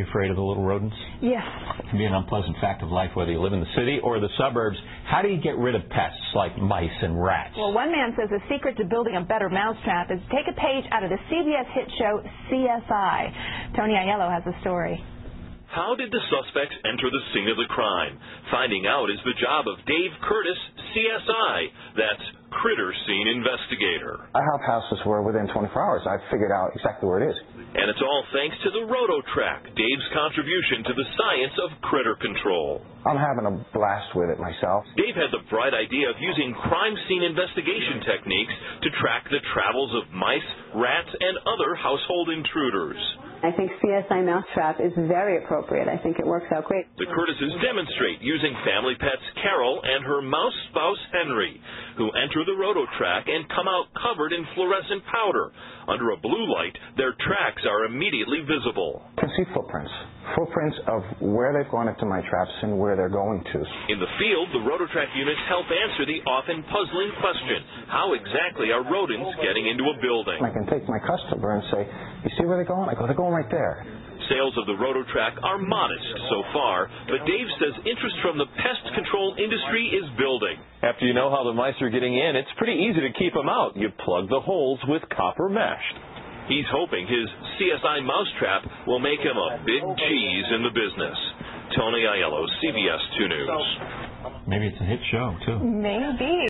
You afraid of the little rodents? Yes. It can be an unpleasant fact of life whether you live in the city or the suburbs. How do you get rid of pests like mice and rats? Well, one man says the secret to building a better mousetrap is to take a page out of the CBS hit show CSI. Tony Aiello has the story. How did the suspects enter the scene of the crime? Finding out is the job of Dave Curtis, CSI. That's Critter Scene Investigator. I have houses where within 24 hours I've figured out exactly where it is. And it's all thanks to the Rodotrak, Dave's contribution to the science of critter control. I'm having a blast with it myself. Dave had the bright idea of using crime scene investigation techniques to track the travels of mice, rats, and other household intruders. I think CSI Mousetrap is very appropriate. I think it works out great. The Curtises demonstrate using family pets Carol and her mouse spouse Henry, who enter the Rodotrak and come out covered in fluorescent powder. Under a blue light, their tracks are immediately visible. I can see footprints of where they've gone into my traps and where they're going to. In the field, the Rodotrak units help answer the often puzzling question, how exactly are rodents getting into a building? I can take my customer and say, you see where they're going? I go, they're going right there. Sales of the Rodotrak are modest so far, but Dave says interest from the pest control industry is building. After you know how the mice are getting in, it's pretty easy to keep them out. You plug the holes with copper mesh. He's hoping his CSI Mousetrap will make him a big cheese in the business. Tony Aiello, CBS 2 News. Maybe it's a hit show, too. Maybe.